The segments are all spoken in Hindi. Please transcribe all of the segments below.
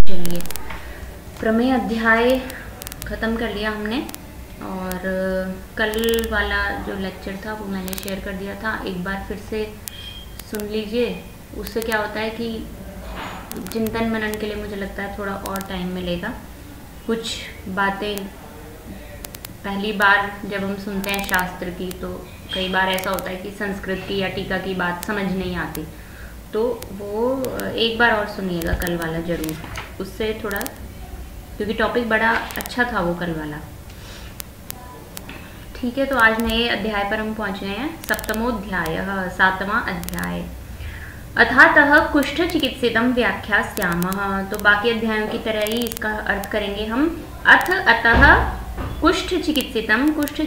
चलिए, प्रमेय अध्याय ख़त्म कर लिया हमने। और कल वाला जो लेक्चर था वो मैंने शेयर कर दिया था, एक बार फिर से सुन लीजिए। उससे क्या होता है कि चिंतन मनन के लिए मुझे लगता है थोड़ा और टाइम मिलेगा। कुछ बातें पहली बार जब हम सुनते हैं शास्त्र की तो कई बार ऐसा होता है कि संस्कृत की या टीका की बात समझ नहीं आती, तो वो एक बार और सुनिएगा कल वाला ज़रूर, उससे थोड़ा, क्योंकि टॉपिक बड़ा अच्छा था वो कल वाला। ठीक है, तो आज नए अध्याय पर हम पहुँच गए हैं। सप्तमोऽध्यायः, 7वां अध्याय। अथातः कुष्ठ चिकित्सितम व्याख्यास्यामः। तो बाकी अध्यायों की तरह ही इसका अर्थ करेंगे हम। अथ अतः कुष्ठ चिकित्सितम, कुष्ठ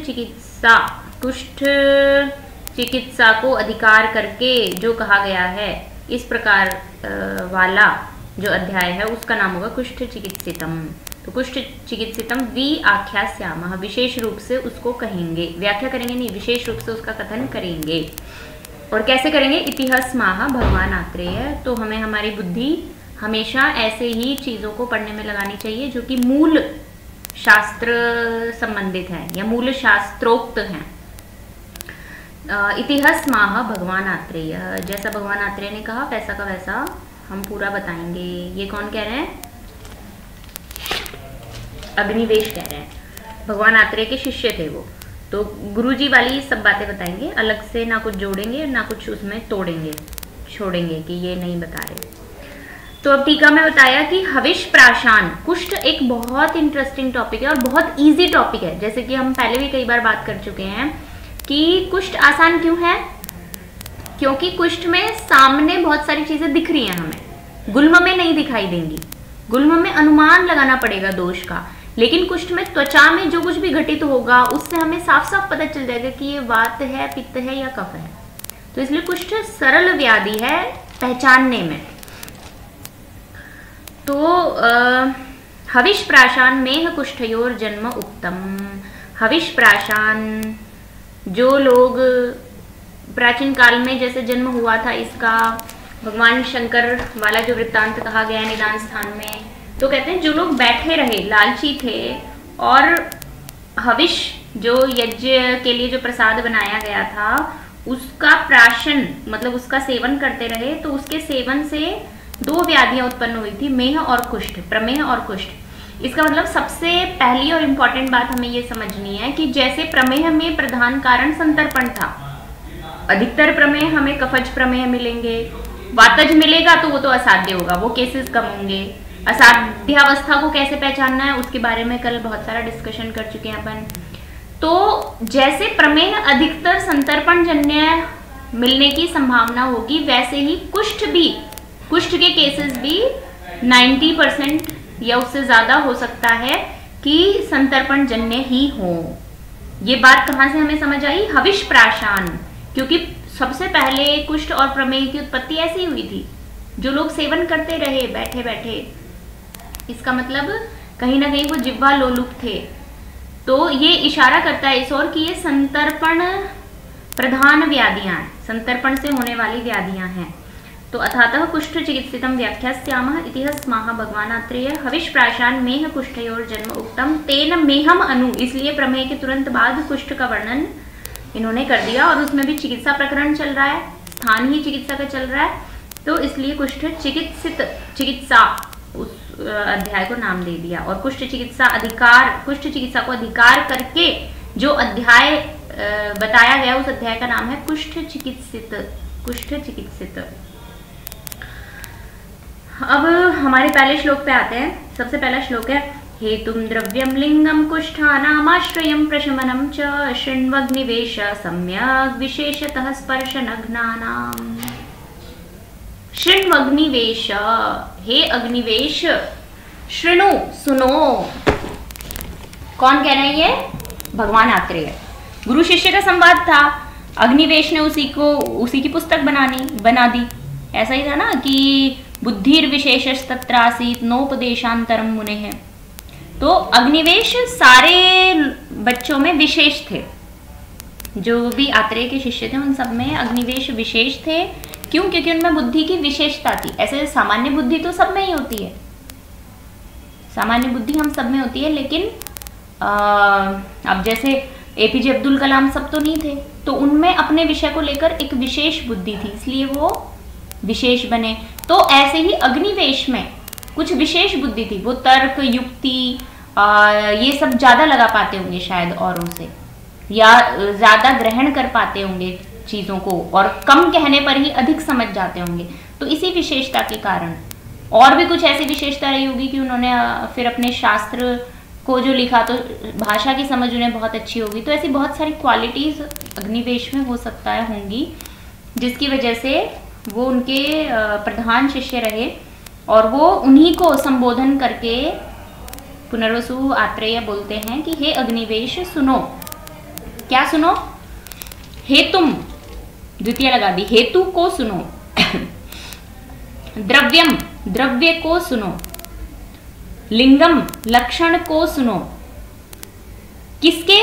चिकित्सा को अधिकार करके जो कहा गया है, इस प्रकार वाला जो अध्याय है उसका नाम होगा कुष्ठ चिकित्सितम। तो कुष्ठ चिकित्सितम आख्यास्यामः, विशेष रूप से उसको कहेंगे, व्याख्या करेंगे नहीं, विशेष रूप से उसका कथन करेंगे। और कैसे करेंगे? इतिहासमाह भगवान आत्रेय। तो हमें हमारी बुद्धि हमेशा ऐसे ही चीज़ों को पढ़ने में लगानी चाहिए जो कि मूल शास्त्र संबंधित है या मूल शास्त्रोक्त हैं। इतिहासमाह भगवान आत्रेय, जैसा भगवान आत्रेय ने कहा वैसा का वैसा हम पूरा बताएंगे। ये कौन कह रहे हैं? अग्निवेश कह रहे हैं। भगवान आत्रेय के शिष्य थे वो, तो गुरुजी वाली सब बातें बताएंगे, अलग से ना कुछ जोड़ेंगे ना कुछ उसमें तोड़ेंगे छोड़ेंगे कि ये नहीं बता रहे। तो अब टीका में बताया कि हविष प्राशान, कुष्ठ एक बहुत इंटरेस्टिंग टॉपिक है और बहुत इजी टॉपिक है। जैसे कि हम पहले भी कई बार बात कर चुके हैं कि कुष्ठ आसान क्यों है, क्योंकि कुष्ठ में सामने बहुत सारी चीजें दिख रही हैं हमें, गुल्म में नहीं दिखाई देंगी। गुल्म में अनुमान लगाना पड़ेगा दोष का, लेकिन कुष्ठ में त्वचा में जो कुछ भी घटित होगा उससे हमें साफ साफ पता चल जाएगा कि ये वात है, पित्त है या कफ है। तो इसलिए कुष्ठ सरल व्याधि है पहचानने में। तो हविष प्राशान में कुष्ठयोर जन्म उक्तम। हविष प्राशान, जो लोग प्राचीन काल में जैसे जन्म हुआ था इसका, भगवान शंकर वाला जो वृत्तांत कहा गया निदान स्थान में, तो कहते हैं जो लोग बैठे रहे, लालची थे और हविष जो यज्ञ के लिए जो प्रसाद बनाया गया था उसका प्राशन मतलब उसका सेवन करते रहे, तो उसके सेवन से दो व्याधियां उत्पन्न हुई थी, मेह और कुष्ठ, प्रमेह और कुष्ठ। इसका मतलब सबसे पहली और इम्पॉर्टेंट बात हमें ये समझनी है कि जैसे प्रमेह में प्रधान कारण संतर्पण था, अधिकतर प्रमेह हमें कफज प्रमेह मिलेंगे, वातज मिलेगा तो वो तो असाध्य होगा, वो केसेस कम होंगे। असाध्यावस्था को कैसे पहचानना है उसके बारे में कल बहुत सारा डिस्कशन कर चुके हैं अपन। तो जैसे प्रमेह अधिकतर संतर्पण जन्य मिलने की संभावना होगी, वैसे ही कुष्ठ भी, कुष्ठ के केसेस भी 90% या उससे ज्यादा हो सकता है कि संतर्पण जन्य ही हो। ये बात कहाँ से हमें समझ आई? हविष प्राशान, क्योंकि सबसे पहले कुष्ठ और प्रमेह की उत्पत्ति ऐसी हुई थी, जो लोग सेवन करते रहे बैठे बैठे। इसका मतलब कहीं ना कहीं वो जिह्वा लोलुप थे। तो ये इशारा करता है इस ओर कि ये संतर्पण प्रधान व्याधियां हैं, संतर्पण से होने वाली व्याधियां हैं। तो अथातः कुष्ठ चिकित्सितम व्याख्यास्यामः इतिहासमाह भगवान आत्रेय। हविष प्राशान मेह कुष्ठयोर जन्म उक्तम तेन मेहम अनु, इसलिए प्रमेह के तुरंत बाद कुष्ठ का वर्णन इन्होंने कर दिया और उसमें भी चिकित्सा प्रकरण चल रहा है, स्थान ही चिकित्सा का चल रहा है, तो इसलिए कुष्ठ चिकित्सित, चिकित्सा उस अध्याय को नाम दे दिया। और कुष्ठ चिकित्सा अधिकार, कुष्ठ चिकित्सा को अधिकार करके जो अध्याय बताया गया उस अध्याय का नाम है कुष्ठ चिकित्सित, कुष्ठ चिकित्सित। अब हमारे पहले श्लोक पे आते हैं। सबसे पहला श्लोक है हेतुम द्रव्यम लिंगम कुष्ठानामाश्रयं प्रशमनं च शृण्वग्निवेश सम्यग् विशेषतः स्पर्शनघ्नानाम्। शृण्वग्निवेश, हे अग्निवेश, शृणु सुनो। कौन कह रहे हैं ये? भगवान आत्रेय। गुरु शिष्य का संवाद था, अग्निवेश ने उसी की पुस्तक बना दी। ऐसा ही था ना कि बुद्धिर्विशेषस्तत्रासीत् नोपदेशांतरम मुनेः। तो अग्निवेश सारे बच्चों में विशेष थे, जो भी आत्रेय के शिष्य थे उन सब में अग्निवेश विशेष थे। क्यों? क्योंकि उनमें बुद्धि की विशेषता थी। ऐसे सामान्य बुद्धि तो सब में ही होती है, सामान्य बुद्धि हम सब में होती है, लेकिन अब जैसे एपीजे अब्दुल कलाम सब तो नहीं थे, तो उनमें अपने विषय को लेकर एक विशेष बुद्धि थी, इसलिए वो विशेष बने। तो ऐसे ही अग्निवेश में कुछ विशेष बुद्धि थी, वो तर्क युक्ति ये सब ज्यादा लगा पाते होंगे शायद औरों से, या ज्यादा ग्रहण कर पाते होंगे चीजों को, और कम कहने पर ही अधिक समझ जाते होंगे। तो इसी विशेषता के कारण और भी कुछ ऐसी विशेषता रही होगी कि उन्होंने फिर अपने शास्त्र को जो लिखा तो भाषा की समझ उन्हें बहुत अच्छी होगी। तो ऐसी बहुत सारी क्वालिटीज अग्निवेश में हो सकता है होंगी, जिसकी वजह से वो उनके प्रधान शिष्य रहे, और वो उन्हीं को संबोधन करके पुनर्वसु आत्रेय बोलते हैं कि हे अग्निवेश सुनो। क्या सुनो? हेतुम, द्वितीय लगा दी, हेतु को सुनो। द्रव्यम, द्रव्य को सुनो। लिंगम, लक्षण को सुनो। किसके?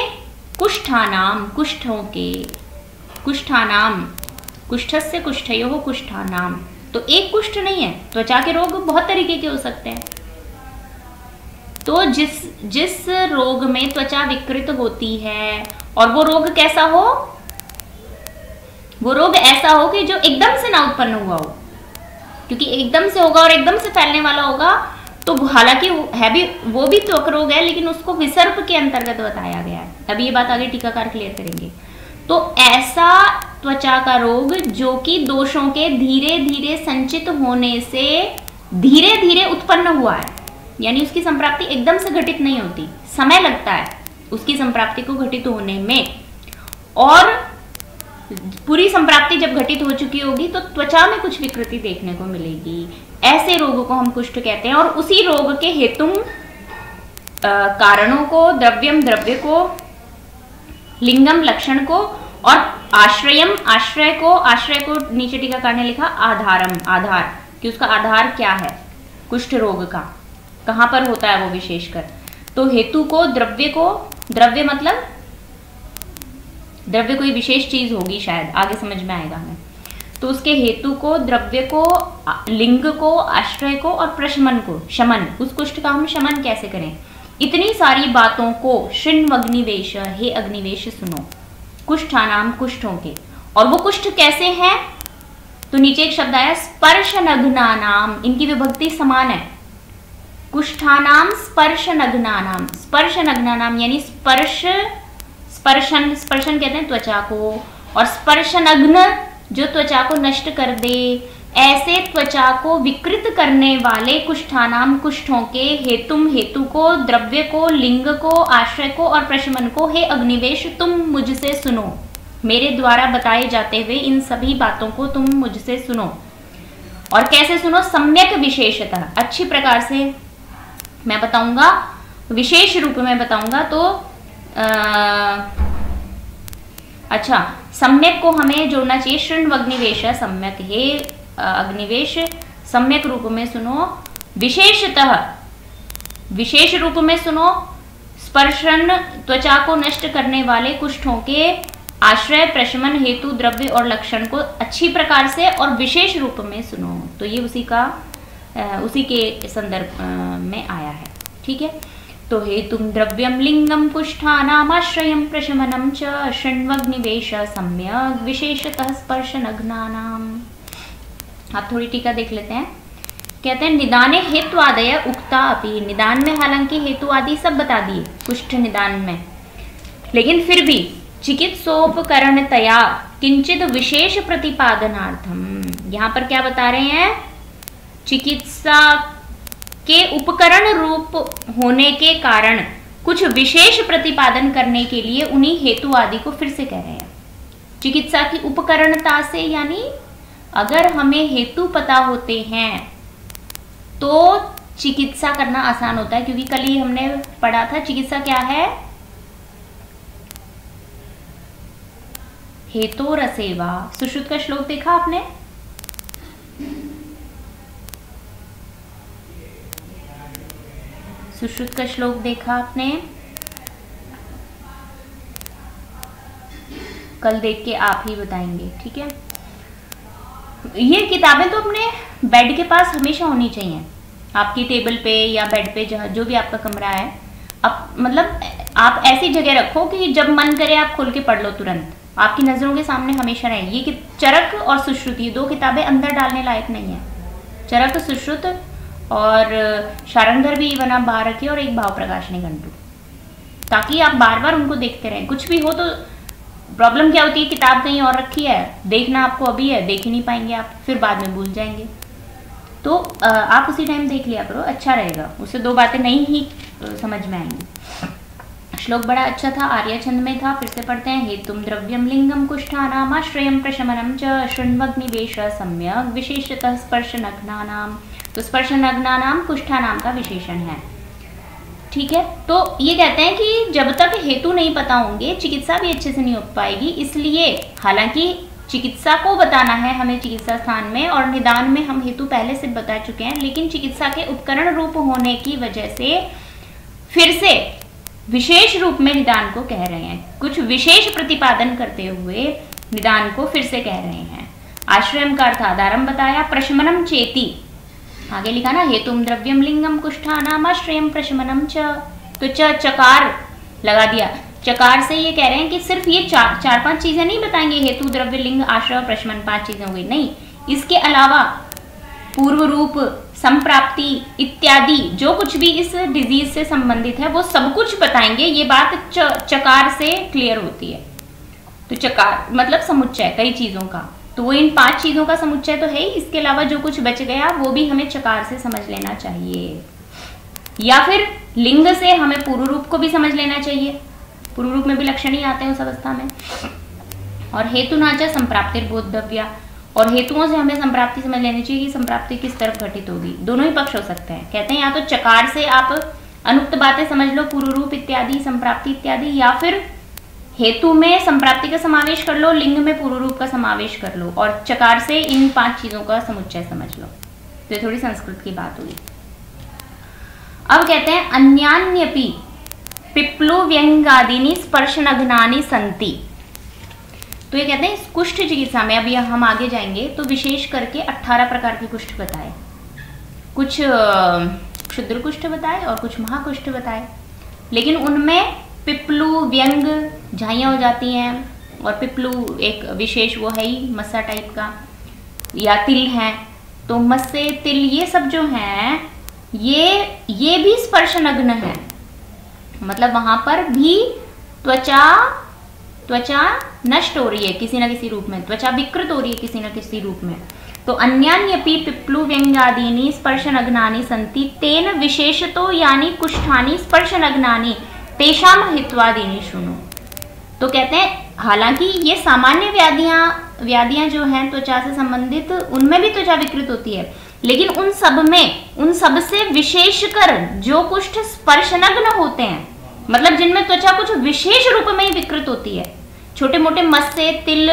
कुष्ठानाम, कुष्ठों के। कुष्ठानाम, कुष्ठस्य कुष्ठयोः कुष्ठानाम। तो एक कुष्ठ नहीं है, त्वचा के रोग बहुत तरीके के हो सकते हैं। तो जिस रोग में त्वचा विकृत होती है, और वो रोग कैसा हो? वो रोग ऐसा हो कि जो एकदम से ना उत्पन्न हुआ हो, क्योंकि एकदम से होगा और एकदम से फैलने वाला होगा, तो हालांकि है भी, वो भी त्वक रोग है, लेकिन उसको विसर्प के अंतर्गत बताया गया है। अभी ये बात आगे टीकाकार क्लियर करेंगे। तो ऐसा त्वचा का रोग जो कि दोषों के धीरे धीरे संचित होने से धीरे धीरे उत्पन्न हुआ है, यानी उसकी संप्राप्ति एकदम से घटित नहीं होती, समय लगता है उसकी संप्राप्ति को घटित होने में, और पूरी संप्राप्ति जब घटित हो चुकी होगी तो त्वचा में कुछ विकृति देखने को मिलेगी। ऐसे रोग को हम कुष्ठ कहते हैं। और उसी रोग के हेतु कारणों को, द्रव्यम द्रव्य को, लिंगम लक्षण को, और आश्रयम आश्रय को नीचे टीकाकार ने लिखा आधारम, आधार, कि उसका आधार क्या है कुष्ठ रोग का, कहां पर होता है वो विशेषकर। तो हेतु को, द्रव्य को, द्रव्य मतलब द्रव्य कोई विशेष चीज होगी शायद, आगे समझ में आएगा हमें। तो उसके हेतु को, द्रव्य को, लिंग को, आश्रय को और प्रशमन को, शमन, उस कुष्ठ का हम शमन कैसे करें, इतनी सारी बातों को शृण्वग्निवेश, हे अग्निवेश सुनो। कुष्ठानाम, कुष्ठों के। और वो कुष्ठ कैसे हैं? तो नीचे एक शब्द आया स्पर्शनघ्नानाम, इनकी विभक्ति समान है। कुष्ठानाम स्पर्शनघ्नानाम, स्पर्शनघ्नानाम यानी स्पर्शन कहते हैं त्वचा को, और स्पर्शनघ्न जो त्वचा को नष्ट कर दे, ऐसे त्वचा को विकृत करने वाले कुष्ठानाम, कुष्ठों के, हेतुम, हेतु को, द्रव्य को, लिंग को, आश्रय को और प्रशमन को, हे अग्निवेश तुम मुझसे सुनो। मेरे द्वारा बताए जाते हुए इन सभी बातों को तुम मुझसे सुनो। और कैसे सुनो? सम्यक विशेषतः, अच्छी प्रकार से मैं बताऊंगा, विशेष रूप में बताऊंगा। तो अच्छा, सम्यक को हमें जोड़ना चाहिए, शृण्वग्निवेश सम्यक, हे अग्निवेश सम्यक रूप में सुनो, विशेषतः विशेष रूप में सुनो, स्पर्शन त्वचा को नष्ट करने वाले कुष्ठों के आश्रय, प्रशमन, हेतु, द्रव्य और लक्षण को अच्छी प्रकार से और विशेष रूप में सुनो। तो ये उसी के संदर्भ में आया है, ठीक है। तो हेतुम द्रव्यम लिंगम कुष्ठानामाश्रयम प्रशमनम च शृण्वग्निवेश सम्यक विशेषतः स्पर्शनघ्नानाम। आप थोड़ी टीका देख लेते हैं। कहते हैं निदाने हेत्वादय उक्ता अपि, निदान में हालांकि हेतु आदि सब बता दिए कुष्ठ निदान में, लेकिन फिर भी चिकित्सोपकरणतया किंचित विशेष प्रतिपादनार्थम, यहाँ पर क्या बता रहे हैं? चिकित्सा के उपकरण रूप होने के कारण कुछ विशेष प्रतिपादन करने के लिए उन्हीं हेतु आदि को फिर से कह रहे हैं। चिकित्सा की उपकरणता से, यानी अगर हमें हेतु पता होते हैं तो चिकित्सा करना आसान होता है, क्योंकि कल ही हमने पढ़ा था चिकित्सा क्या है? हेतोरसेवा। सुश्रुत का श्लोक देखा आपने? सुश्रुत का श्लोक देखा आपने? कल देख के आप ही बताएंगे, ठीक है। ये किताबें तो अपने बेड के पास हमेशा होनी चाहिए। आपकी टेबल पे या बेड पे, जहाँ जो भी आपका कमरा है, अब मतलब आप ऐसी जगह रखो कि जब मन करे आप खोल के पढ़ लो तुरंत, आपकी नजरों के सामने हमेशा रहे। ये कि चरक और सुश्रुत, ये 2 किताबें अंदर डालने लायक नहीं है। चरक सुश्रुत और शारंगर भी बना बाहर रखिए, और एक भाव प्रकाश निघंटु, ताकि आप बार बार उनको देखते रहें। कुछ भी हो तो प्रॉब्लम क्या होती है, किताब कहीं और रखी है, देखना आपको अभी है, देख ही नहीं पाएंगे आप, फिर बाद में भूल जाएंगे। तो आप उसी टाइम देख लिया करो, अच्छा रहेगा, उससे 2 बातें नहीं ही समझ में आएंगी। श्लोक बड़ा अच्छा था, आर्य छंद में था, फिर से पढ़ते हैं। हेतुम द्रव्यम लिंगम कुष्ठानामाश्रयम प्रशमनम च शृण्वग्निवेश सम्यक विशेषतः स्पर्श नग्नानाम। तो स्पर्श नग्नानाम कुष्ठानाम का विशेषण है, ठीक है। तो ये कहते हैं कि जब तक हेतु नहीं पता होंगे चिकित्सा भी अच्छे से नहीं हो पाएगी। इसलिए हालांकि चिकित्सा को बताना है हमें चिकित्सा स्थान में, और निदान में हम हेतु पहले से बता चुके हैं, लेकिन चिकित्सा के उपकरण रूप होने की वजह से फिर से विशेष रूप में निदान को कह रहे हैं, कुछ विशेष प्रतिपादन करते हुए निदान को फिर से कह रहे हैं। आश्रयम का अर्थ आधारम बताया, प्रशमनम चेती, आगे लिखा ना, हेतुम द्रव्यम लिंगम कुष्ठानामाश्रयम प्रशमनम च, तो चकार लगा दिया। चकार से ये कह रहे हैं कि सिर्फ ये 4-5 चीजें नहीं बताएंगे, हेतु द्रव्य लिंग आश्रय प्रशमन 5 चीजें हो गई, नहीं, इसके अलावा पूर्व रूप, संप्राप्ति इत्यादि जो कुछ भी इस डिजीज से संबंधित है वो सब कुछ बताएंगे। ये बात चकार से क्लियर होती है। तो चकार मतलब समुच्चय कई चीजों का, तो वो इन 5 चीजों का समुच्चय तो है ही, इसके अलावा जो कुछ बच गया वो भी हमें चकार से समझ लेना चाहिए, या फिर लिंग से हमें पूर्व रूप को भी समझ लेना चाहिए, पूर्व रूप में भी लक्षण ही आते हैं उस अवस्था में। और हेतु नाचा संप्राप्तिर्बोधव्या, और हेतुओं से हमें संप्राप्ति समझ लेनी चाहिए कि संप्राप्ति किस तरफ घटित होगी। दोनों ही पक्ष हो सकते हैं, कहते हैं या तो चकार से आप अनुक्त बातें समझ लो, पूर्व रूप इत्यादि, संप्राप्ति इत्यादि, या फिर हेतु में संप्राप्ति का समावेश कर लो, लिंग में पूर्व रूप का समावेश कर लो, और चकार से इन 5 चीजों का समुच्चय समझ लो। तो ये थोड़ी संस्कृत की बात हुई। अब कहते हैं अन्यान्यपि पिप्लु व्यंगादिनी स्पर्श नग्नानि संति। तो ये कहते हैं इस कुष्ठ चिकित्सा में, अभी हम आगे जाएंगे, तो विशेष करके 18 प्रकार के कुष्ठ बताए, कुछ क्षुद्र कुष्ठ बताए और कुछ महाकुष्ठ बताए, लेकिन उनमें पिप्लु व्यंग झाइयाँ हो जाती हैं, और पिप्लु एक विशेष वो है ही मस्सा टाइप का, या तिल है, तो मस्से तिल ये सब जो हैं ये भी स्पर्श नग्न है, मतलब वहां पर भी त्वचा नष्ट हो रही है किसी न किसी रूप में, त्वचा विकृत हो रही है किसी न किसी रूप में। तो अन्यान्यपि पिप्लु व्यंगादीनि स्पर्श नग्नानि संति तेन विशेषतो यानी कुष्ठानि स्पर्श नग्नानि तेषाम हित्वादीनि शृणु। तो कहते हैं हालांकि ये सामान्य व्याधियां जो हैं त्वचा से संबंधित, उनमें भी त्वचा विकृत होती है, लेकिन उन सब से विशेषकर जो कुष्ठ स्पर्श नग्न होते हैं, मतलब जिनमें त्वचा कुछ विशेष रूप में ही विकृत होती है, छोटे मोटे मस्से तिल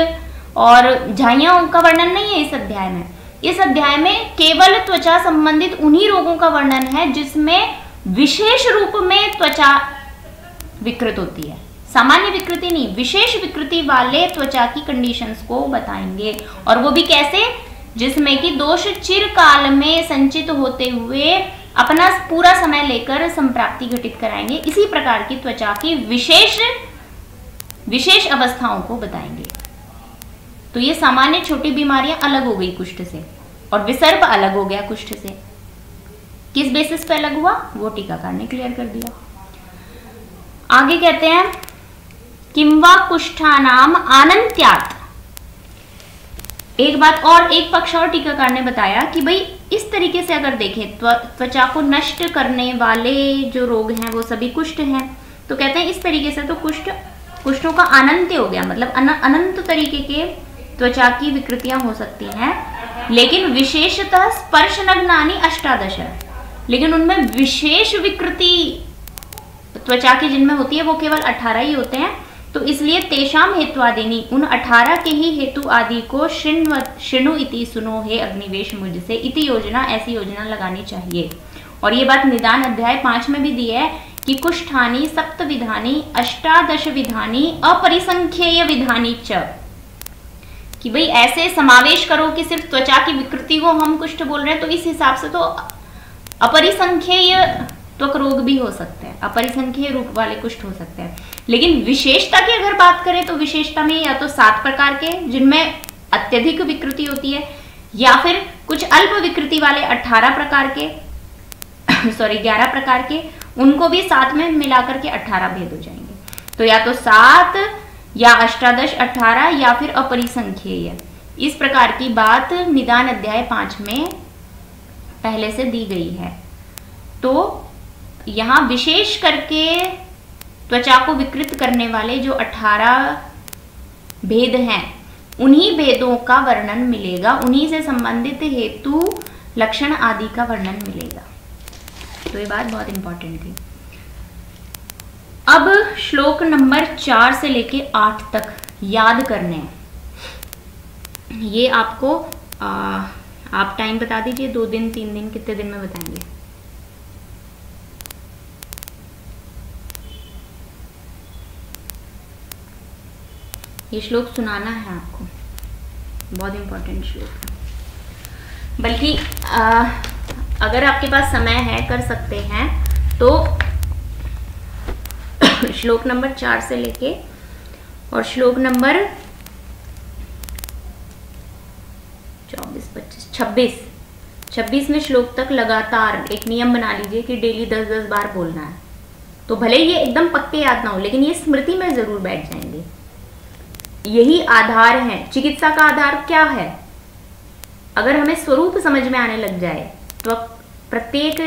और झाइयां का वर्णन नहीं है इस अध्याय में। इस अध्याय में केवल त्वचा संबंधित उन्हीं रोगों का वर्णन है जिसमें विशेष रूप में त्वचा विकृत होती है, सामान्य विकृति नहीं, विशेष विकृति वाले त्वचा की कंडीशंस को बताएंगे। और वो भी कैसे, जिसमें कि दोष चिरकाल में संचित होते हुए अपना पूरा समय लेकर संप्राप्ति घटित कराएंगे। इसी प्रकार की त्वचा की विशेष अवस्थाओं को बताएंगे। तो ये सामान्य छोटी बीमारियां अलग हो गई कुष्ठ से, और विसर्प अलग हो गया कुष्ठ से। किस बेसिस पे अलग हुआ वो टीकाकार ने क्लियर कर दिया। आगे कहते हैं किंवा कुष्ठानाम आनंत्यात्। एक बात और, एक पक्ष और टीकाकार ने बताया कि भाई इस तरीके से अगर देखें त्वचा को नष्ट करने वाले जो रोग हैं वो सभी कुष्ठ हैं। तो कहते हैं इस तरीके से तो कुष्ठों का अनंत्य हो गया, मतलब अनंत तरीके के त्वचा की विकृतियां हो सकती हैं, लेकिन विशेषतः स्पर्श नग्नानि 18, लेकिन उनमें विशेष विकृति त्वचा की जिनमें होती है वो केवल 18 ही होते हैं। तो इसलिए तेषाम हेत्वादिनी, उन 18 के ही हेतु आदि को शृणु इति, सुनो हे अग्निवेश मुझसे, इति योजना, ऐसी योजना लगानी चाहिए। और ये बात निदान अध्याय 5 में भी दी है कि कुष्ठानि सप्त विधानी 18 विधानी अपरिसंख्येय विधानी च, कि भाई ऐसे समावेश करो कि सिर्फ त्वचा की विकृति को हम कुष्ठ बोल रहे हैं, तो इस हिसाब से तो अपरिसंख्येय त्वक रोग भी हो सकते हैं, अपरिसंख्येय रूप वाले कुष्ठ हो सकते हैं। लेकिन विशेषता की अगर बात करें तो विशेषता में या तो 7 प्रकार के जिनमें अत्यधिक विकृति होती है, या फिर कुछ अल्प विकृति वाले 18 प्रकार के 11 प्रकार के, उनको भी साथ में मिलाकर के 18 भेद हो जाएंगे। तो या तो 7 या अष्टादश 18 या फिर अपरिसंख्येय, इस प्रकार की बात निदान अध्याय 5 में पहले से दी गई है। तो यहाँ विशेष करके त्वचा को विकृत करने वाले जो 18 भेद हैं, उन्हीं भेदों का वर्णन मिलेगा, उन्हीं से संबंधित हेतु लक्षण आदि का वर्णन मिलेगा। तो ये बात बहुत इंपॉर्टेंट थी। अब श्लोक नंबर 4 से लेके 8 तक याद करने हैं। ये आपको आप टाइम बता दीजिए, 2 दिन 3 दिन कितने दिन में बताएंगे? ये श्लोक सुनाना है आपको, बहुत इंपॉर्टेंट श्लोक है। बल्कि अगर आपके पास समय है कर सकते हैं तो श्लोक नंबर 4 से लेके और श्लोक नंबर 24, 25, 26वें श्लोक तक लगातार एक नियम बना लीजिए कि डेली 10-10 बार बोलना है। तो भले ये एकदम पक्के याद ना हो, लेकिन ये स्मृति में जरूर बैठ जाएंगे। यही आधार है। चिकित्सा का आधार क्या है? अगर हमें स्वरूप समझ में आने लग जाए तो प्रत्येक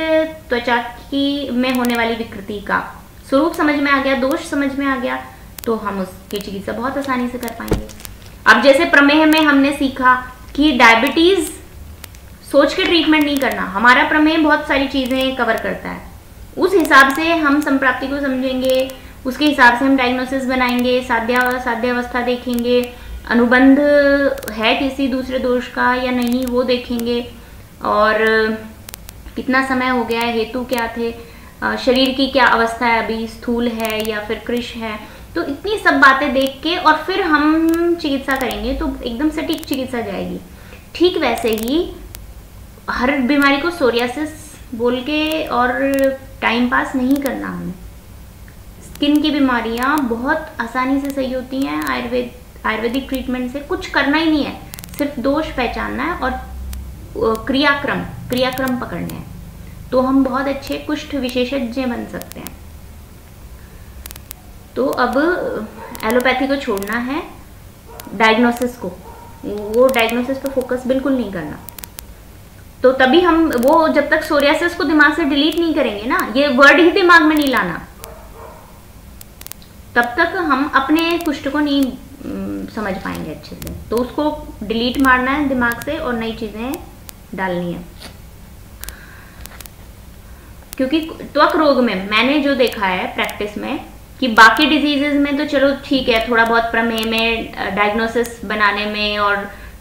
त्वचा की में होने वाली विकृति का स्वरूप समझ में आ गया, दोष समझ में आ गया, तो हम उसकी चिकित्सा बहुत आसानी से कर पाएंगे। अब जैसे प्रमेह में हमने सीखा कि डायबिटीज सोच के ट्रीटमेंट नहीं करना, हमारा प्रमेह बहुत सारी चीजें कवर करता है। उस हिसाब से हम संप्राप्ति को समझेंगे, उसके हिसाब से हम डायग्नोसिस बनाएंगे, साध्यावस्था देखेंगे, अनुबंध है किसी दूसरे दोष का या नहीं वो देखेंगे, और कितना समय हो गया है, हेतु क्या थे, शरीर की क्या अवस्था है, अभी स्थूल है या फिर कृश है। तो इतनी सब बातें देख के और फिर हम चिकित्सा करेंगे तो एकदम सटीक चिकित्सा जाएगी। ठीक वैसे ही हर बीमारी को सोरियासिस बोल के और टाइम पास नहीं करना हमें। स्किन की बीमारियां बहुत आसानी से सही होती हैं आयुर्वेदिक ट्रीटमेंट से। कुछ करना ही नहीं है, सिर्फ दोष पहचानना है और क्रियाक्रम पकड़ने हैं, तो हम बहुत अच्छे कुष्ठ विशेषज्ञ बन सकते हैं। तो अब एलोपैथी को छोड़ना है, डायग्नोसिस को, वो डायग्नोसिस पे फोकस बिल्कुल नहीं करना। तो तभी हम वो जब तक सोरियासिस को दिमाग से डिलीट नहीं करेंगे ना, ये वर्ड ही दिमाग में नहीं लाना, तब तक हम अपने कुष्ठ को नहीं समझ पाएंगे अच्छे से। तो उसको डिलीट मारना है दिमाग से और नई चीजें डालनी है। क्योंकि त्वक रोग में मैंने जो देखा है प्रैक्टिस में कि बाकी डिजीजेज में तो चलो ठीक है, थोड़ा बहुत प्रमेय में डायग्नोसिस बनाने में और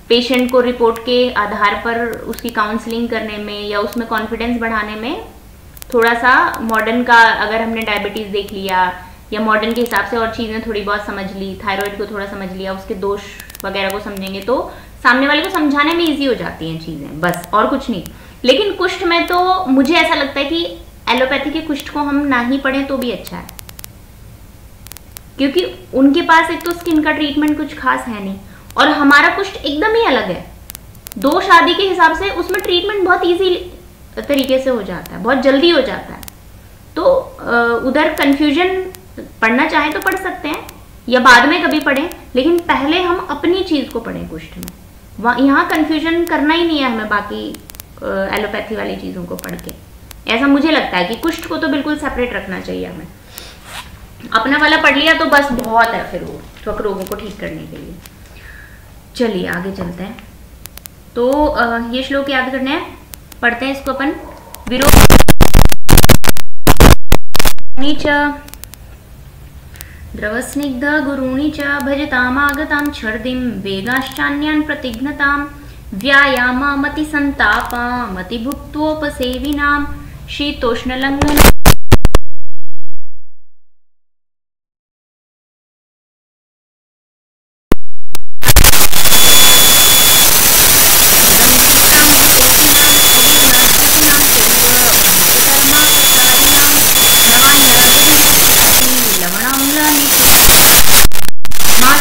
पेशेंट को रिपोर्ट के आधार पर उसकी काउंसलिंग करने में या उसमें कॉन्फिडेंस बढ़ाने में थोड़ा सा मॉडर्न का, अगर हमने डायबिटीज देख लिया या मॉडर्न के हिसाब से और चीजें थोड़ी बहुत समझ ली, थायराइड को थोड़ा समझ लिया, उसके दोष वगैरह को समझेंगे तो सामने वाले को समझाने में ईजी हो जाती हैं चीजें, बस और कुछ नहीं। लेकिन कुष्ठ में तो मुझे ऐसा लगता है कि एलोपैथी के कुष्ठ को हम ना ही पढ़ें तो भी अच्छा है, क्योंकि उनके पास एक तो स्किन का ट्रीटमेंट कुछ खास है नहीं और हमारा कुष्ठ एकदम ही अलग है। दोष आदि के हिसाब से उसमें ट्रीटमेंट बहुत इजी तरीके से हो जाता है, बहुत जल्दी हो जाता है। तो उधर कंफ्यूजन पढ़ना चाहे तो पढ़ सकते हैं या बाद में कभी पढ़ें, लेकिन पहले हम अपनी चीज को पढ़ें कुष्ठ में। यहाँ कंफ्यूजन करना ही नहीं है हमें बाकी एलोपैथी वाली चीजों को पढ़ के। ऐसा मुझे लगता है कि कुष्ठ को तो बिल्कुल सेपरेट रखना चाहिए हमें। अपना वाला पढ़ लिया तो बस बहुत है फिर वो त्वक रोगों को ठीक करने के लिए। चलिए आगे चलते हैं। तो ये श्लोक याद करने हैं, पढ़ते हैं इसको अपन। विरोध द्रवस्निग्ध गुरूणि च भजतामागतां छर्दिं वेगाश्चान्यान् प्रतिघ्नतां व्यायामामति संतापामति भुक्त्वोपसेविनां शीतोष्णलङ्घन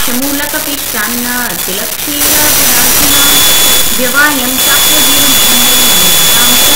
शमूलकपिष्टान्न तिलक्षीरजनार्दन व्यवायं चाप्य जीवमन्नं निद्रां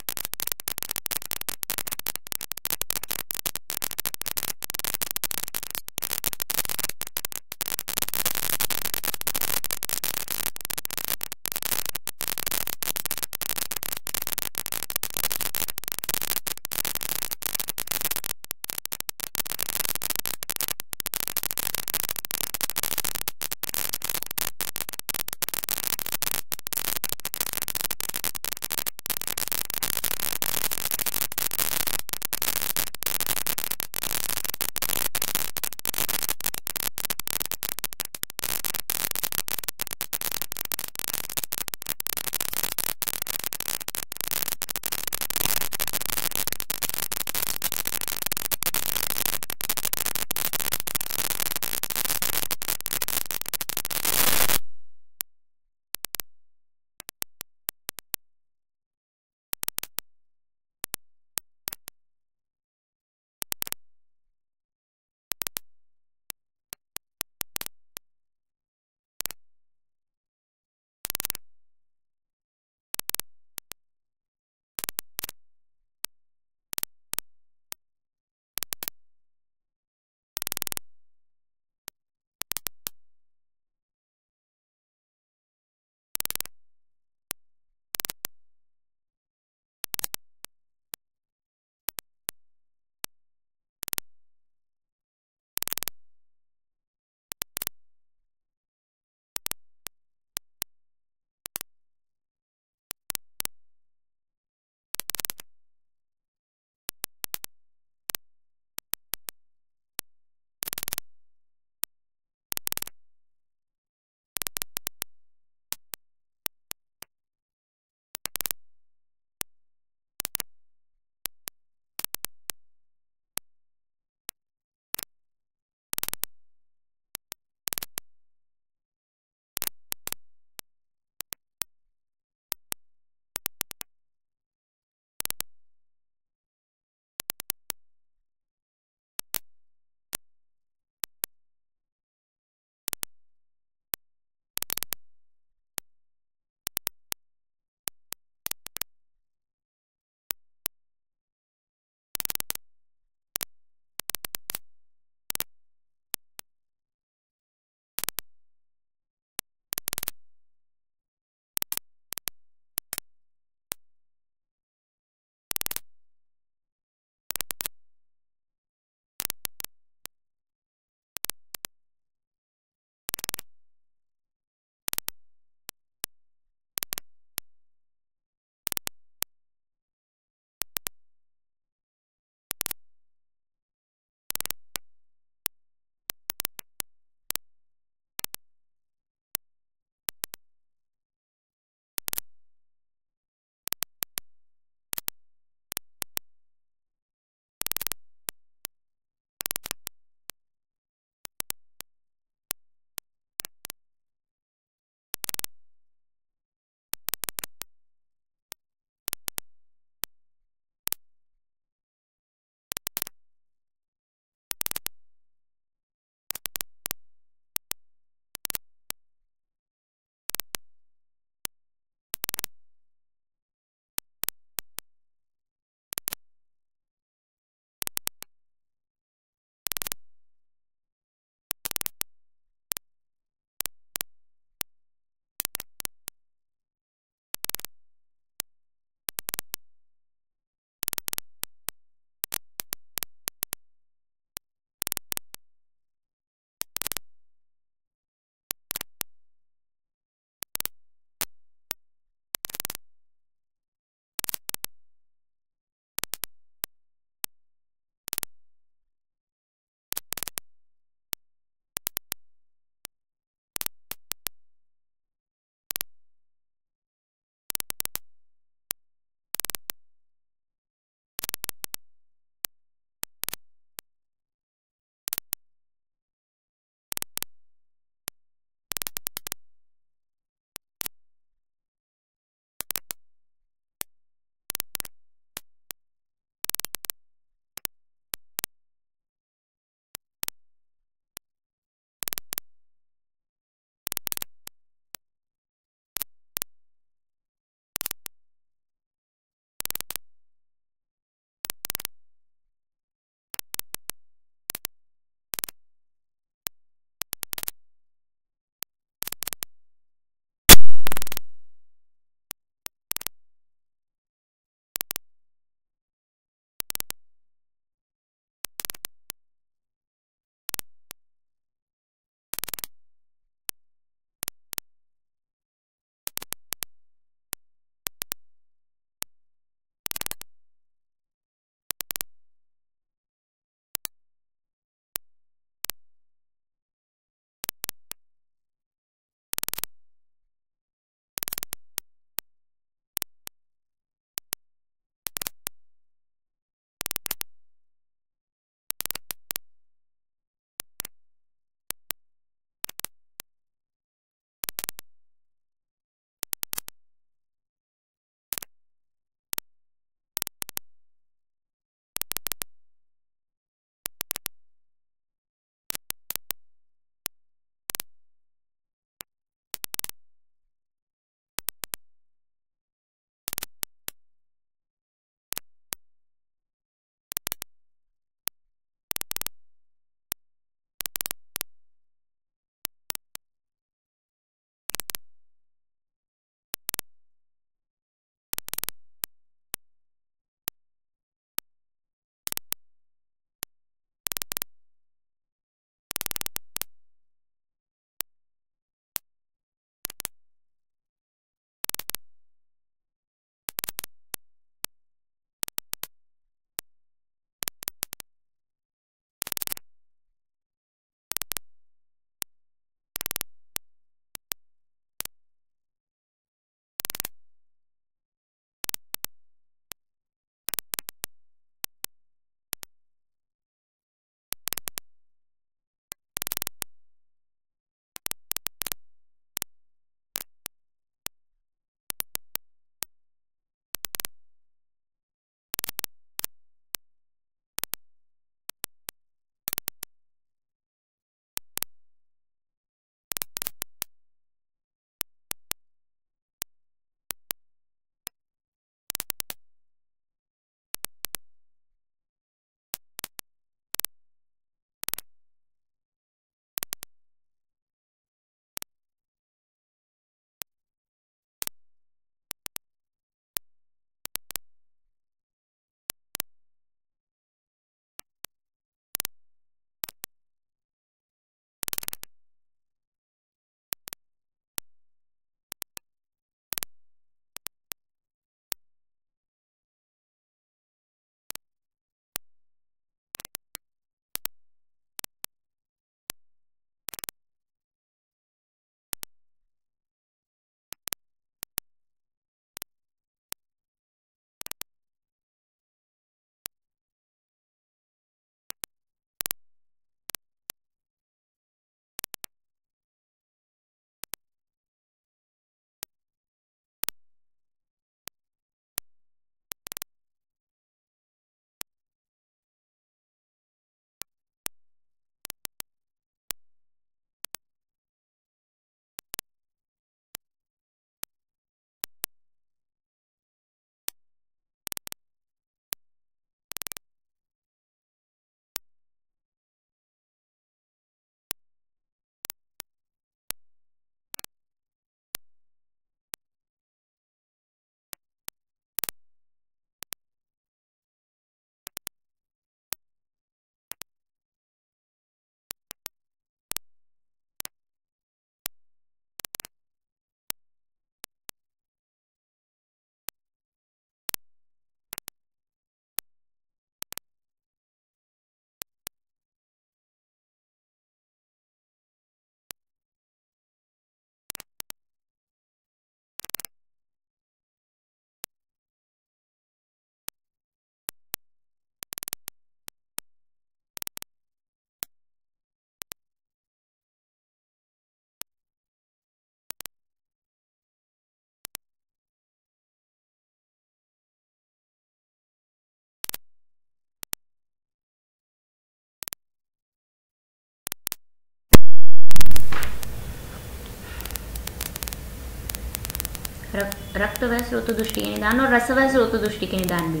रक्त व स्रोत दृष्टि के निदान और रस व स्रोत दृष्टि के निदान भी।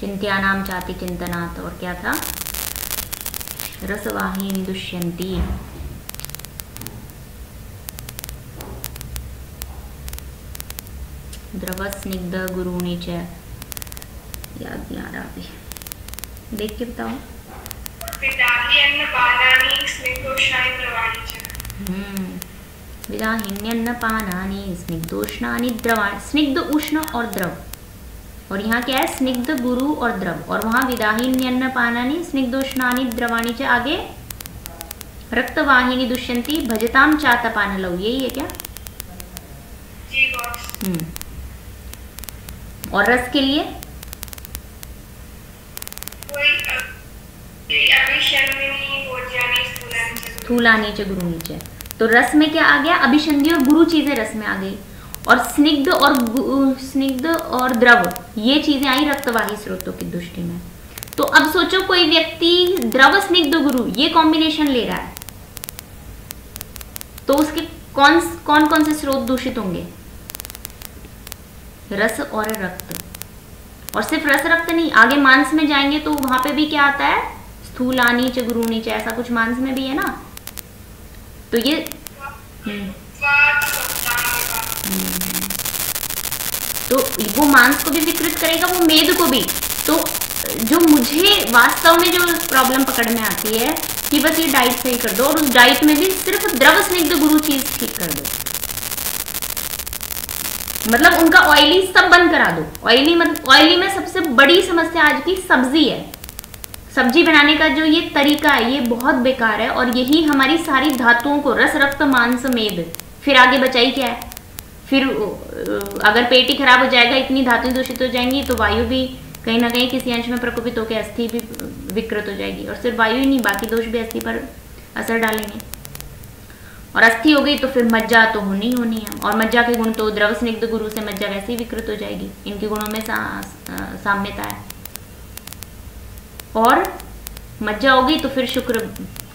चिंत्या नाम चाति चिंतनात्, और क्या था, रसवाहिनी दुष्यंती। द्रव स्निग्ध गुरुणी च, याद नहीं आ रहा अभी, देख के बताओ। विदाहिन्यन्नपानानि स्निग्धोष्णानि द्रवाणि च। विदाहिन्यन्नपानानि स्निग्धोष्णानि द्रवाणि, स्निग्ध उष्ण और द्रव, और यहाँ क्या है, स्निग्ध गुरु और द्रव, और वहाँ विदाहिन्यन्नपानानि स्निग्धोष्णानि द्रवाणि च, आगे रक्तवाहिनी दुष्यंती भजताम चातपानलौ, यही है क्या? जी बॉस। और रस के लिए स्थूलानी च गुरुनी च। तो रस में क्या आ गया, अभिसंधि और गुरु चीजें रस में आ गई, और स्निग्ध और द्रव ये चीजें आई रक्तवाही स्रोतों की दृष्टि में। तो अब सोचो कोई व्यक्ति द्रव स्निग्ध गुरु ये कॉम्बिनेशन ले रहा है, तो उसके कौन कौन से स्रोत दूषित होंगे? रस और रक्त। और सिर्फ रस रक्त नहीं, आगे मांस में जाएंगे तो वहां पे भी क्या आता है, स्थूलानी च गुरुनी च, ऐसा कुछ मांस में भी है ना। तो ये तो वो मांस को भी विकृत करेगा, वो मेद को भी। तो जो मुझे वास्तव में जो प्रॉब्लम पकड़ में आती है कि बस ये डाइट सही कर दो, और उस डाइट में भी सिर्फ द्रव स्निग्ध गुरु चीज ठीक कर दो, मतलब उनका ऑयली सब बंद करा दो। ऑयली में सबसे बड़ी समस्या आज की सब्जी है। सब्जी बनाने का जो ये तरीका है ये बहुत बेकार है, और यही हमारी सारी धातुओं को, रस रक्त मांस मेद, फिर आगे बचाई क्या है? फिर अगर पेट ही खराब हो जाएगा, इतनी धातुएं दूषित हो जाएंगी, तो वायु भी कहीं ना कहीं किसी अंश में प्रकोपित होकर अस्थि भी विकृत हो जाएगी, और सिर्फ वायु ही नहीं, बाकी दोष भी अस्थि पर असर डालेंगे। और अस्थि हो गई तो फिर मज्जा तो होनी है, और मज्जा के गुण तो द्रव स्निग्ध गुरु से मज्जा वैसे ही विकृत हो जाएगी, इनके गुणों में साम्यता है। और मज्जा हो गई तो फिर शुक्र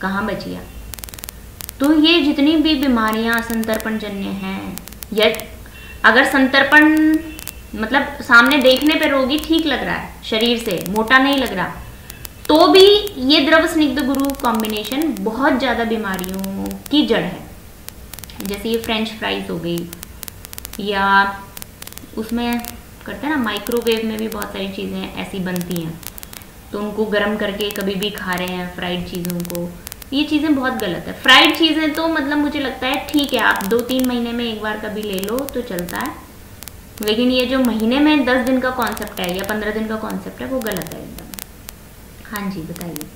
कहाँ बच गया। तो ये जितनी भी बीमारियां संतर्पण जन्य हैं, या अगर संतर्पण मतलब सामने देखने पे रोगी ठीक लग रहा है, शरीर से मोटा नहीं लग रहा, तो भी ये द्रव स्निग्ध गुरु कॉम्बिनेशन बहुत ज़्यादा बीमारियों की जड़ है। जैसे ये फ्रेंच फ्राइज हो गई, या उसमें करते हैं ना माइक्रोवेव में भी बहुत सारी चीज़ें ऐसी बनती हैं, तो उनको गर्म करके कभी भी खा रहे हैं फ्राइड चीज़ों को, ये चीज़ें बहुत गलत है। फ्राइड चीज़ें तो मतलब मुझे लगता है ठीक है, आप 2-3 महीने में एक बार कभी ले लो तो चलता है, लेकिन ये जो महीने में 10 दिन का कॉन्सेप्ट है या 15 दिन का कॉन्सेप्ट है वो गलत है एकदम। हाँ जी बताइए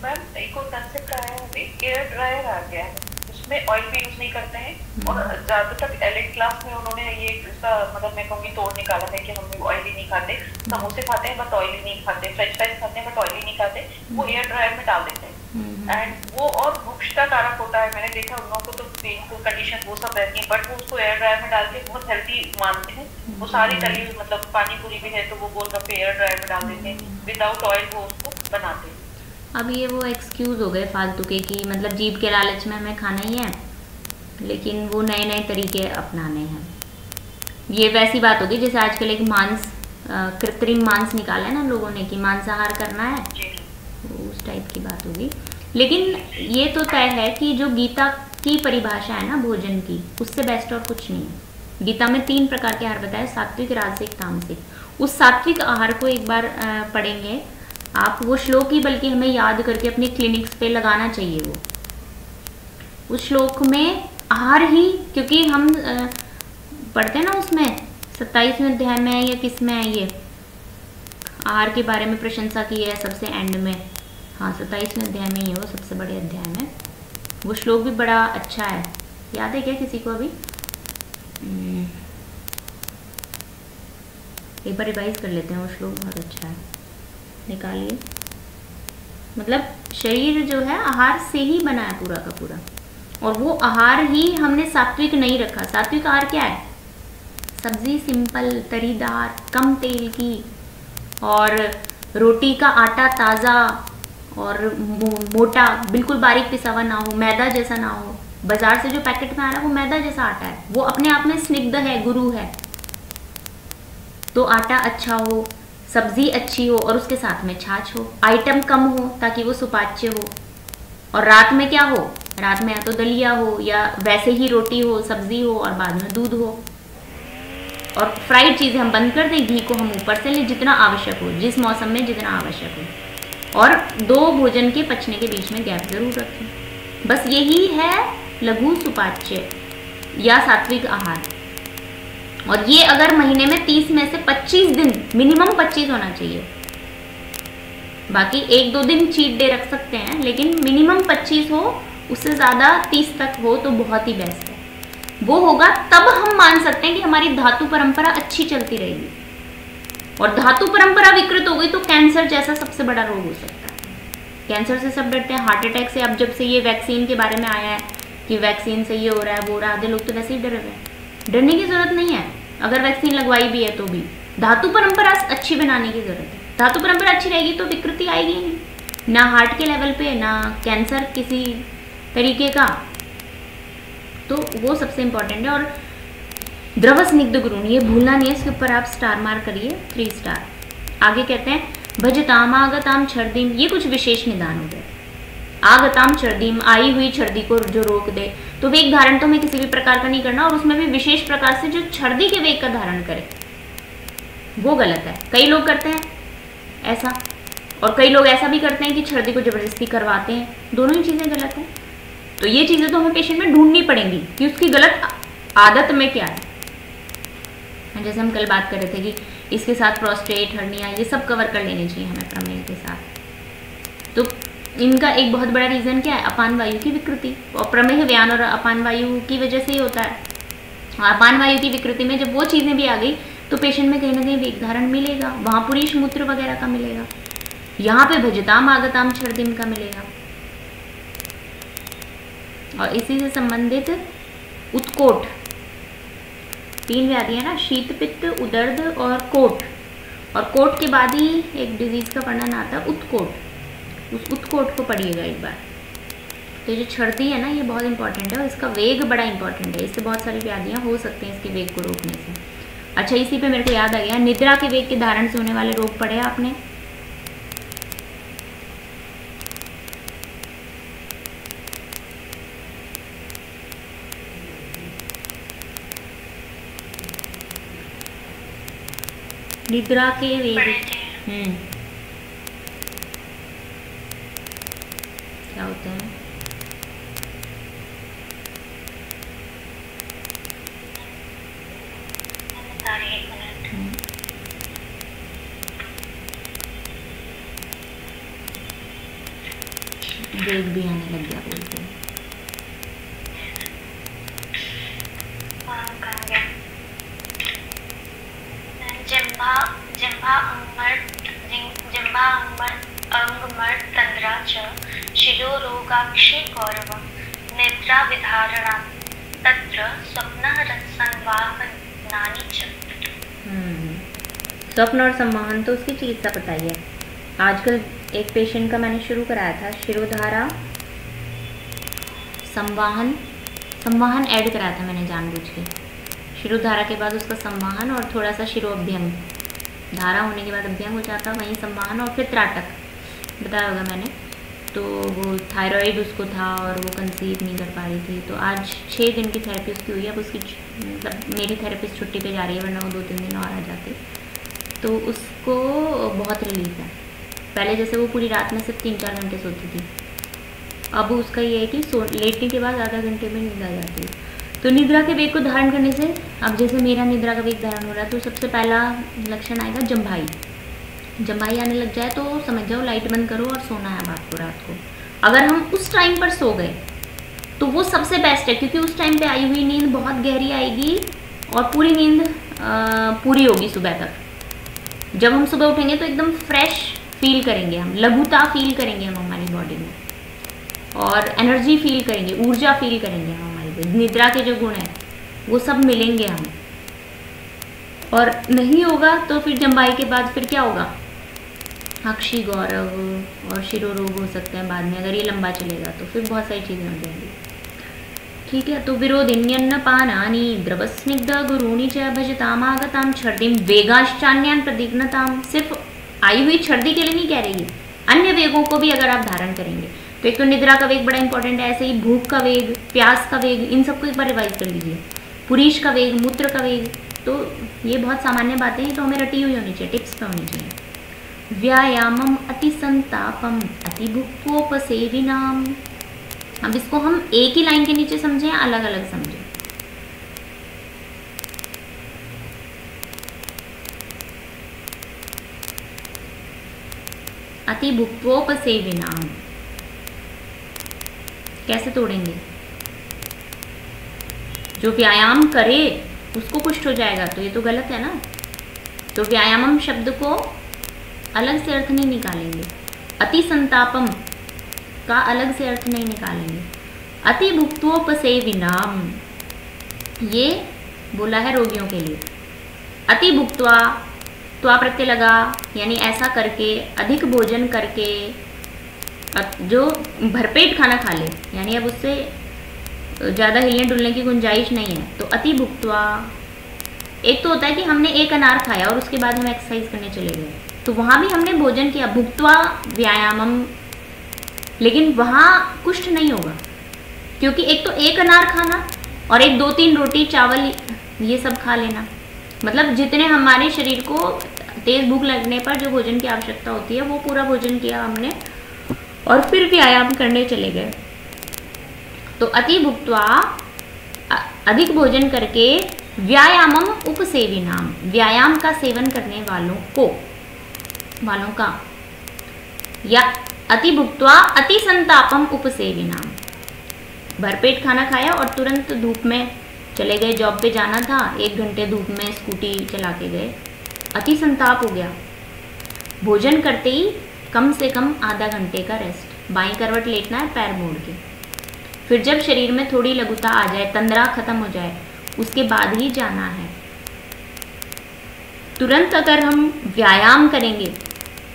मैम। एक और कंसेप्ट आया है अभी, एयर ड्रायर आ गया है, उसमें ऑयल भी यूज नहीं करते हैं, और ज्यादातर एलिट क्लास में उन्होंने ये इसका मतलब मैं कहूँगी तोड़ निकाला है कि हम ऑयली नहीं खाते, समोसे खाते हैं बट ऑयली नहीं खाते, फ्रेंच फ्राइज खाते हैं बट ऑयली नहीं खाते, वो एयर ड्रायर में डाल देते हैं, एंड वो और भुक्षता कारक होता है। मैंने देखा उन लोगों को तो पेनफुल कंडीशन वो सब रहती है, बट वो उसको एयर ड्रायर में डाल के बहुत हेल्थी मानते हैं। वो सारी तली मतलब पानी पूरी भी है तो वो गोलगप्पे एयर ड्रायर में डाल देते हैं, विदाउट ऑयल वो उसको बनाते हैं। अब ये वो एक्सक्यूज़ हो गए फालतू के कि मतलब जीभ के लालच में हमें खाना ही है, लेकिन वो नए नए तरीके अपनाने हैं। ये वैसी बात होगी जैसे आजकल एक मांस कृत्रिम मांस निकाला है ना लोगों ने कि मांसाहार करना है, तो उस टाइप की बात होगी। लेकिन ये तो तय है कि जो गीता की परिभाषा है ना भोजन की, उससे बेस्ट और कुछ नहीं है। गीता में 3 प्रकार के आहार बताए, सात्विक राजसिक तामसिक। उस सात्विक आहार को एक बार पढ़ेंगे आप, वो श्लोक ही बल्कि हमें याद करके अपने क्लिनिक्स पे लगाना चाहिए। वो उस श्लोक में आहार ही, क्योंकि हम पढ़ते हैं ना उसमें 27वें अध्याय में या किस में है ये आहार के बारे में प्रशंसा की है सबसे एंड में, हाँ 27वें अध्याय में ही है वो, सबसे बड़े अध्याय में। वो श्लोक भी बड़ा अच्छा है, याद है क्या किसी को अभी? एक बार रिवाइज कर लेते हैं, वो श्लोक बहुत अच्छा है, निकालिए। मतलब शरीर जो है आहार से ही बना है पूरा का पूरा, और वो आहार ही हमने सात्विक नहीं रखा। सात्विक आहार क्या है? सब्जी सिंपल तरीदार कम तेल की, और रोटी का आटा ताज़ा और मोटा, बिल्कुल बारीक पिसा हुआ ना हो, मैदा जैसा ना हो, बाजार से जो पैकेट में आ रहा है वो मैदा जैसा आटा है, वो अपने आप में स्निग्ध है, गुरु है। तो आटा अच्छा हो, सब्जी अच्छी हो और उसके साथ में छाछ हो, आइटम कम हो ताकि वो सुपाच्य हो। और रात में क्या हो, रात में या तो दलिया हो या वैसे ही रोटी हो, सब्जी हो और बाद में दूध हो। और फ्राइड चीज़ें हम बंद कर दें, घी को हम ऊपर से लें जितना आवश्यक हो, जिस मौसम में जितना आवश्यक हो। और 2 भोजन के पचने के बीच में गैप जरूर रखें। बस यही है लघु सुपाच्य या सात्विक आहार। और ये अगर महीने में 30 में से 25 दिन, मिनिमम 25 होना चाहिए। बाकी 1-2 दिन चीट डे रख सकते हैं, लेकिन मिनिमम 25 हो, उससे ज़्यादा 30 तक हो तो बहुत ही बेस्ट है। वो होगा तब हम मान सकते हैं कि हमारी धातु परंपरा अच्छी चलती रहेगी। और धातु परंपरा विकृत हो गई तो कैंसर जैसा सबसे बड़ा रोग हो सकता है। कैंसर से सब डरते हैं, हार्ट अटैक से। अब जब से ये वैक्सीन के बारे में आया है कि वैक्सीन से ये हो रहा है वो हो रहा है, आधे लोग तो वैसे ही डरे हुए हैं। डरने की जरूरत नहीं है, अगर वैक्सीन लगवाई भी है तो भी धातु परंपरा अच्छी बनाने की जरूरत है। धातु परंपरा अच्छी रहेगी तो विकृति आएगी नहीं, ना हार्ट के लेवल पे, ना कैंसर किसी तरीके का। तो वो सबसे इंपॉर्टेंट है। और द्रव स्निग्ध गुरुण, ये भूलना नहीं है, इसके ऊपर आप स्टार मार्क करिए, 3 स्टार। आगे कहते हैं भजताम आगताम छर्दीम, ये कुछ विशेष निदान हो गए। आगताम छर्दीम, आई हुई छर्दी को जो रोक दे। तो वेग धारण तो हमें किसी भी प्रकार का नहीं करना, और उसमें भी विशेष प्रकार से जो छर्दी के वेग का धारण करे वो गलत है। कई लोग करते हैं ऐसा, और कई लोग ऐसा भी करते हैं कि छर्दी को जबरदस्ती करवाते हैं। दोनों ही चीजें गलत हैं। तो ये चीजें तो हमें पेशेंट में ढूंढनी पड़ेंगी कि उसकी गलत आदत में क्या है। जैसे हम कल बात कर रहे थे कि इसके साथ प्रोस्टेट, हर्निया, ये सब कवर कर लेने चाहिए हमें प्रमेय के साथ। तो इनका एक बहुत बड़ा रीजन क्या है, अपान वायु की विकृति। और प्रमेह व्यान और अपान वायु की वजह से ही होता है। अपान वायु की विकृति में जब वो चीजें भी आ गई तो पेशेंट में कहीं ना कहीं वेग धारण मिलेगा, वहां पुरीश मूत्र वगैरह का मिलेगा, यहाँ पे भजताम आगताम छर्दिम का मिलेगा। और इसी से संबंधित उत्कोट, 3 व्याधियां ना, शीत, पित्त, उदर्द और कोट। और कोट के बाद ही एक डिजीज का वर्णन आता है उत्कोट। उस उत्कोट को पढ़िएगा एक बार। तो जो छर्दी है ना, ये बहुत इंपॉर्टेंट है और इसका वेग बड़ा इंपॉर्टेंट है। इससे बहुत सारी व्याधियां हो सकती हैं इसके वेग को रोकने से। अच्छा, इसी पे मेरे को याद आ गया, निद्रा के वेग के धारण से होने वाले रोग पढ़े आपने? निद्रा के वेग क्या होते हैं? वेग भी आने लग गया बोलते हैं। अंगमर तंद्रा च शिरोरोगाक्षी गौरवं निद्रा विधारणा तत्र स्वप्नः संवाहनानि च। स्वप्न और सम्मोहन, तो उसकी चिकित्सा बताइए। आजकल एक पेशेंट का मैंने शुरू कराया था, शिरोधारा संवाहन ऐड कराया था मैंने जानबूझ के। शिरोधारा के बाद उसका संवाहन और थोड़ा सा शिरोअभ्यंग, धारा होने के बाद अभ्यंग हो जाता, वहीं संवाहन और फिर त्राटक बताया होगा मैंने। तो वो थायराइड उसको था और वो कंसीव नहीं कर पा रही थी। तो आज 6 दिन की थेरेपी उसकी हुई। अब उसकी मतलब मेरी थेरेपिस्ट छुट्टी पे जा रही है, वरना वो 2-3 दिन और आ जाती। तो उसको बहुत रिलीफ है। पहले जैसे वो पूरी रात में सिर्फ 3-4 घंटे सोती थी, अब उसका ये है कि लेटने के बाद आधा घंटे में नींद आ जाती है। तो निद्रा के वेग को धारण करने से, अब जैसे मेरा निद्रा का वेग धारण हो रहा है, तो सबसे पहला लक्षण आएगा जम्भाई। जम्भाई आने लग जाए तो समझ जाओ लाइट बंद करो और सोना है अब आपको रात को। अगर हम उस टाइम पर सो गए तो वो सबसे बेस्ट है, क्योंकि उस टाइम पे आई हुई नींद बहुत गहरी आएगी और पूरी नींद पूरी होगी सुबह तक। जब हम सुबह उठेंगे तो एकदम फ्रेश फील करेंगे, हम लघुता फील करेंगे हम हमारी बॉडी में, और एनर्जी फील करेंगे, ऊर्जा फील करेंगे हम हमारी। निद्रा के जो गुण हैं वो सब मिलेंगे हमें। और नहीं होगा तो फिर जम्बाई के बाद फिर क्या होगा, अक्षी गौरव और शिरोरोग हो सकते हैं बाद में, अगर ये लंबा चलेगा तो फिर बहुत सारी चीज़ें हो जाएंगी। ठीक है, तो विरोधिन्यन्न पानानि द्रवस्निग्ध गुरूणि च भजतामागताम छर्दिम वेगाश्चान्यान प्रदिग्नताम। सिर्फ आई हुई छर्दी के लिए नहीं कह रही है, अन्य वेगों को भी अगर आप धारण करेंगे तो एक तो निद्रा का वेग बड़ा इंपॉर्टेंट है, ऐसे ही भूख का वेग, प्यास का वेग, इन सबको एक बार रिवाइज कर लीजिए। पुरीश का वेग, मूत्र का वेग, तो ये बहुत सामान्य बातें हैं, तो हमें रटी हुई होनी चाहिए, टिप्स पे होनी चाहिए। व्यायामम अति संतापम अति भुक्वोपसेविनाम। अब इसको हम एक ही लाइन के नीचे समझें या अलग अलग समझें? अति भुक्वोपसेविनाम कैसे तोड़ेंगे? जो व्यायाम करे उसको कुष्ठ हो जाएगा, तो ये तो गलत है ना। तो व्यायामम शब्द को अलग से अर्थ नहीं निकालेंगे, अति संतापम का अलग से अर्थ नहीं निकालेंगे। अति भुक्त्वोपसेविनाम ये बोला है रोगियों के लिए। अति भुक्त्वा, त्वा प्रत्यय लगा, यानी ऐसा करके, अधिक भोजन करके, जो भरपेट खाना खा ले, यानी अब उससे ज़्यादा हिलने डुलने की गुंजाइश नहीं है, तो अति भुक्त्वा। एक तो होता है कि हमने एक अनार खाया और उसके बाद हम एक्सरसाइज करने चले गए, तो वहाँ भी हमने भोजन किया, भुक्त्वा व्यायामम, लेकिन वहाँ कुष्ठ नहीं होगा, क्योंकि एक तो एक अनार खाना और एक 2-3 रोटी चावल ये सब खा लेना, मतलब जितने हमारे शरीर को तेज भूख लगने पर जो भोजन की आवश्यकता होती है वो पूरा भोजन किया हमने और फिर व्यायाम करने चले गए। तो अति भुक्त्वा अधिक भोजन करके, व्यायामम उपसेविनाम व्यायाम का सेवन करने वालों का, या अति भुक्त्वा अति संतापम उपसेविनाम, भरपेट खाना खाया और तुरंत धूप में चले गए, जॉब पे जाना था, 1 घंटे धूप में स्कूटी चला के गए, अति संताप हो गया। भोजन करते ही कम से कम आधा घंटे का रेस्ट, बाईं करवट लेटना है पैर मोड़ के, फिर जब शरीर में थोड़ी लघुता आ जाए, तंद्रा खत्म हो जाए, उसके बाद ही जाना है। तुरंत अगर हम व्यायाम करेंगे,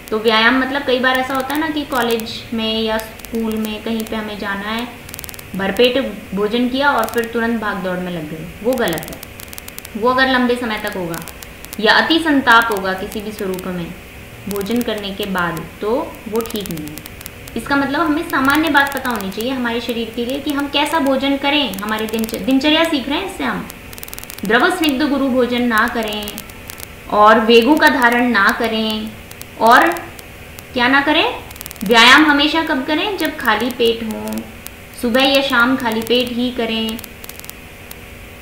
तो व्यायाम मतलब कई बार ऐसा होता है ना कि कॉलेज में या स्कूल में कहीं पे हमें जाना है, भरपेट भोजन किया और फिर तुरंत भाग दौड़ में लग गए, वो गलत है। वो अगर लंबे समय तक होगा या अति संताप होगा किसी भी स्वरूप में भोजन करने के बाद, तो वो ठीक नहीं है। इसका मतलब हमें सामान्य बात पता होनी चाहिए हमारे शरीर के लिए कि हम कैसा भोजन करें। हमारे दिनचर्या सीख रहे हैं, इससे हम द्रव स्निग्ध गुरु भोजन ना करें और वेगों का धारण ना करें, और क्या ना करें, व्यायाम हमेशा कब करें, जब खाली पेट हो, सुबह या शाम खाली पेट ही करें।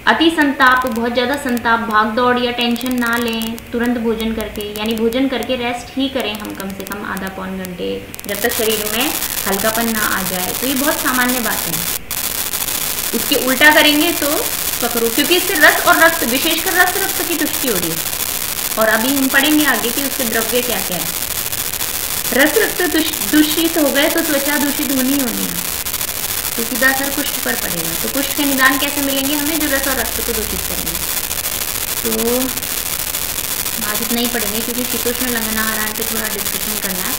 अति संताप, बहुत ज़्यादा संताप, भाग दौड़ या टेंशन ना लें तुरंत भोजन करके, यानी भोजन करके रेस्ट ही करें हम कम से कम आधा पौन घंटे, जब तक शरीर में हल्कापन ना आ जाए। तो ये बहुत सामान्य बात है। उसके उल्टा करेंगे तो पकड़ो, क्योंकि इससे रस और रक्त, विशेषकर रक्त की तुष्टि हो रही है। और अभी हम पढ़ेंगे आगे कि उसके द्रव्य क्या क्या है। रक्त दूषित हो गए तो त्वचा दूषित होनी है, तो सीधा असर कुष्ठ पर पड़ेगा। तो कुष्ठ के निदान कैसे मिलेंगे हमें, जो रस और रक्त को दूषित करेंगे। तो आज इतना ही पढ़ेंगे, क्योंकि शीतोष्ण लंघनाहारायण पे थोड़ा डिस्कशन करना है।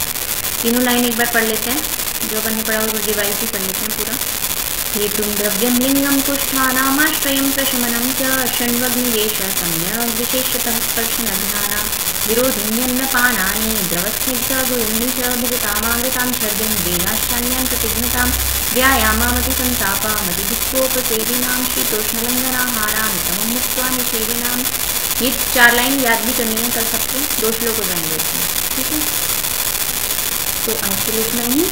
तीनों लाइन एक बार पढ़ लेते हैं, जो अपन ने पढ़ा वो रिवाइज ही पढ़ लेते हैं पूरा। हेतुं द्रव्यं लिंगं कुष्ठानामाश्रयं प्रशमनं च षण्वग्निवेश सम्यक् विशेषतः स्पर्शनघ्नानां विरोधिन्यन्नपानानि द्रवस्निग्ध गुरुणि च भुजतामागतां छर्दिं वेगाश्चान्यान् प्रतिघ्नतां व्यायामामति संतापामति भुक्त्वोपसेविनां शीतोष्णलंघनाहारान् तमं मुक्त्वा निषेविनां। ये 4 लाइन याद भी करनी है, कर सकते हैं, 2 श्लोक हो जाएंगे इसमें, ठीक है। तो आज के लिए इतना ही।